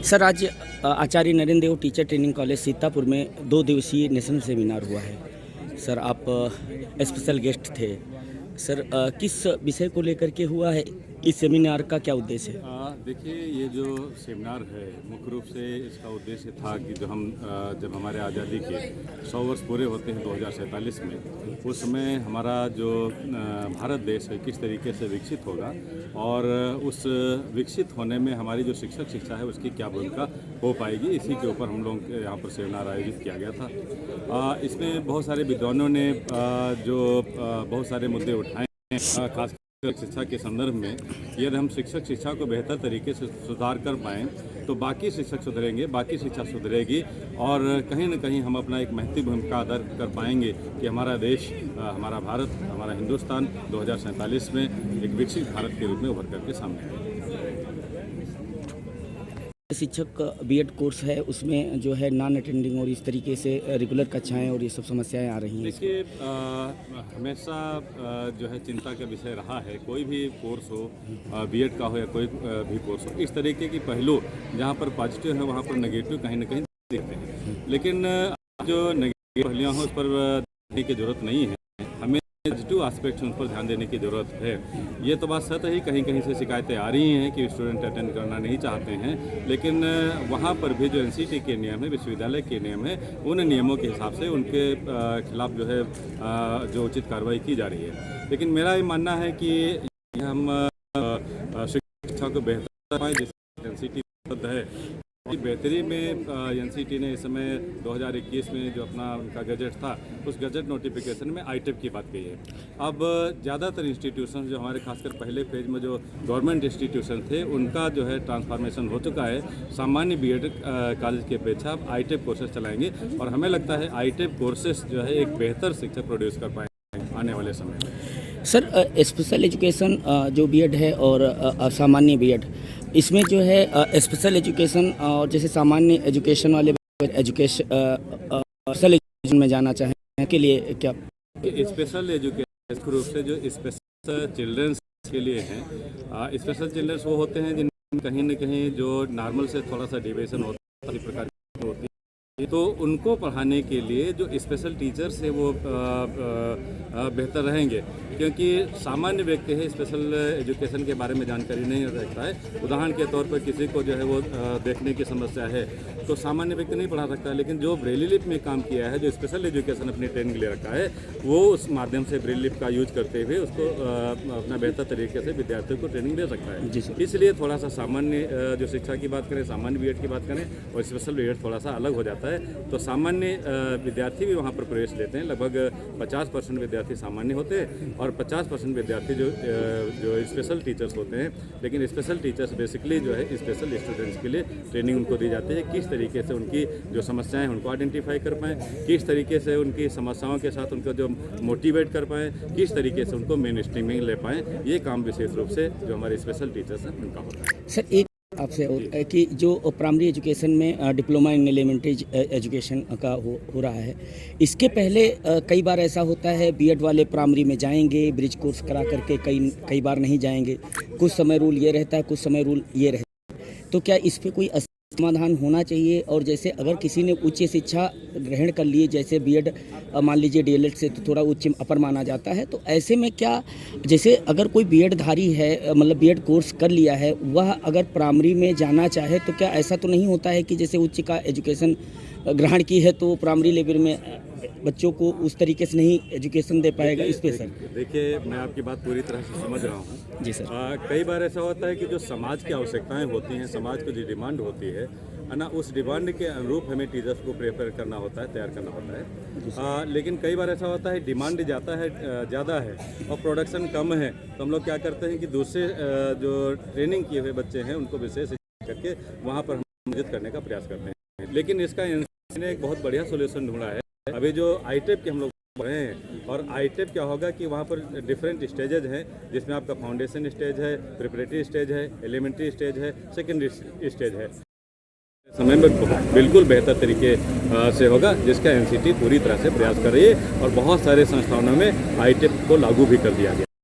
Sir आज आचार्य नरेंद्र देव teacher training college Sitapur में 2 दिवसीय नेशनल सेमिनार हुआ है। सर आप स्पेशल गेस्ट थे। सर किस विषय को लेकर के हुआ है, इस सेमिनार का क्या उद्देश्य है? देखिए, ये जो सेमिनार है मुख्य रूप से इसका उद्देश्य था कि जब हमारे आज़ादी के 100 वर्ष पूरे होते हैं 2047 में, उस समय हमारा जो भारत देश है किस तरीके से विकसित होगा और उस विकसित होने में हमारी जो शिक्षा है उसकी क्या भूमिका हो पाएगी, इसी के ऊपर हम लोग यहाँ पर सेमिनार आयोजित किया गया था। इसमें बहुत सारे विद्वानों ने बहुत सारे मुद्दे उठाए हैं, खास शिक्षा के संदर्भ में। यदि हम शिक्षा को बेहतर तरीके से सुधार कर पाएँ तो बाकी शिक्षक सुधरेंगे, बाकी शिक्षा सुधरेगी और कहीं न कहीं हम अपना एक महत्वपूर्ण भूमिका अदा कर पाएंगे कि हमारा देश, हमारा भारत, हमारा हिंदुस्तान 2047 में एक विकसित भारत के रूप में उभर करके सामने आए। शिक्षक बीएड कोर्स है, उसमें जो है नॉन अटेंडिंग और इस तरीके से रेगुलर कक्षाएं और ये सब समस्याएं आ रही हैं। देखिए, हमेशा जो है चिंता का विषय रहा है, कोई भी कोर्स हो, बीएड का हो या कोई भी कोर्स हो, इस तरीके की पहलू जहाँ पर पॉजिटिव है वहाँ पर नेगेटिव कहीं ना कहीं देखते हैं। लेकिन जो नेगेटिव पहलुआं हो उस पर देखने की जरूरत नहीं है, हमें पॉजिटिव एस्पेक्ट्स उन पर ध्यान देने की ज़रूरत है। ये तो बात सच है, कहीं से शिकायतें आ रही हैं कि स्टूडेंट अटेंड करना नहीं चाहते हैं, लेकिन वहाँ पर भी जो एनसीटी के नियम है, विश्वविद्यालय के नियम है, उन नियमों के हिसाब से उनके खिलाफ जो है जो उचित कार्रवाई की जा रही है। लेकिन मेरा ये मानना है कि हम शिक्षा को बेहतर पाएँ, जिससे एनसीटी है बेहतरी में एनसीटी ने इस समय 2021 में जो अपना उनका गजट था, उस गजट नोटिफिकेशन में आईटेप की बात कही है। अब ज़्यादातर इंस्टीट्यूशन जो हमारे खासकर पहले फेज में जो गवर्नमेंट इंस्टीट्यूशन थे, उनका जो है ट्रांसफॉर्मेशन हो चुका है। सामान्य बीएड कॉलेज की अपेक्षा अब आईटेप कोर्सेज चलाएंगे और हमें लगता है आईटेप कोर्सेज जो है एक बेहतर शिक्षक प्रोड्यूस कर पाएंगे आने वाले समय में। सर स्पेशल एजुकेशन जो बीएड है और सामान्य बीएड, इसमें जो है स्पेशल एजुकेशन और जैसे सामान्य एजुकेशन वाले स्पेशल एजुकेशन में जाना चाहें के लिए क्या? स्पेशल एजुकेशन रूप से जो स्पेशल चिल्ड्रंस के लिए हैं, स्पेशल चिल्ड्रंस वो होते हैं जिनमें कहीं न कहीं जो नॉर्मल से थोड़ा सा डिविएशन होता है, इस प्रकार की होती है, तो उनको पढ़ाने के लिए जो स्पेशल टीचर्स है वो बेहतर रहेंगे, क्योंकि सामान्य व्यक्ति है स्पेशल एजुकेशन के बारे में जानकारी नहीं रखता है। उदाहरण के तौर पर किसी को जो है वो देखने की समस्या है तो सामान्य व्यक्ति नहीं पढ़ा सकता, लेकिन जो ब्रेल लिपि में काम किया है, जो स्पेशल एजुकेशन अपनी ट्रेनिंग ले रखा है, वो उस माध्यम से ब्रेल लिपि का यूज करते हुए उसको अपना बेहतर तरीके से विद्यार्थियों को ट्रेनिंग दे सकता है। इसलिए थोड़ा सा सामान्य जो शिक्षा की बात करें, सामान्य बीएड की बात करें और स्पेशल बीएड थोड़ा सा अलग हो जाता है। तो सामान्य विद्यार्थी भी वहाँ पर प्रवेश लेते हैं, लगभग 50% विद्यार्थी सामान्य होते हैं और 50% विद्यार्थी जो स्पेशल टीचर्स होते हैं। लेकिन स्पेशल टीचर्स बेसिकली जो है स्पेशल स्टूडेंट्स के लिए ट्रेनिंग उनको दी जाती है, किस तरीके से उनकी जो समस्याएं उनको आइडेंटिफाई कर पाएँ, किस तरीके से उनकी समस्याओं के साथ उनको जो मोटिवेट कर पाएँ, किस तरीके से उनको मेन स्ट्रीम में ले पाएँ, ये काम विशेष रूप से जो हमारे स्पेशल टीचर्स हैं उनका होता है। सर एक आपसे और कि जो प्राइमरी एजुकेशन में डिप्लोमा इन एलिमेंट्री एजुकेशन का हो रहा है, इसके पहले कई बार ऐसा होता है बीएड वाले प्राइमरी में जाएंगे, ब्रिज कोर्स करा करके कई बार नहीं जाएंगे, कुछ समय रूल ये रहता है, कुछ समय रूल ये रहता है, तो क्या इस पर कोई समाधान होना चाहिए? और जैसे अगर किसी ने उच्च शिक्षा ग्रहण कर लिए, जैसे बीएड मान लीजिए डीएलएड से तो थोड़ा उच्च अपर माना जाता है, तो ऐसे में क्या, जैसे अगर कोई बीएड धारी है, मतलब बीएड कोर्स कर लिया है, वह अगर प्राइमरी में जाना चाहे तो क्या ऐसा तो नहीं होता है कि जैसे उच्च का एजुकेशन ग्रहण की है तो प्राइमरी लेवल में बच्चों को उस तरीके से नहीं एजुकेशन दे पाएगा? इस पे सर देखिए, मैं आपकी बात पूरी तरह से समझ रहा हूँ। जी सर। कई बार ऐसा होता है कि जो समाज की आवश्यकताएं होती हैं, समाज की जो डिमांड होती है ना, उस डिमांड के अनुरूप हमें टीचर्स को प्रेफर करना होता है, तैयार करना होता है। लेकिन कई बार ऐसा होता है डिमांड ज़्यादा है और प्रोडक्शन कम है, तो हम लोग क्या करते हैं कि दूसरे जो ट्रेनिंग किए हुए बच्चे हैं उनको विशेष करके वहाँ पर हम मदद करने का प्रयास करते हैं। लेकिन इसका ने एक बहुत बढ़िया सोल्यूशन ढूंढा है। अभी जो आईटेप के हम लोग पढ़ रहे हैं, और आईटेप क्या होगा कि वहाँ पर डिफरेंट स्टेजेज हैं, जिसमें आपका फाउंडेशन स्टेज है, प्रिपरेटरी स्टेज है, एलिमेंट्री स्टेज है, सेकेंडरी स्टेज है। समय में बिल्कुल बेहतर तरीके से होगा, जिसका एनसीटी पूरी तरह से प्रयास कर रही है और बहुत सारे संस्थानों में आईटेप को लागू भी कर दिया गया।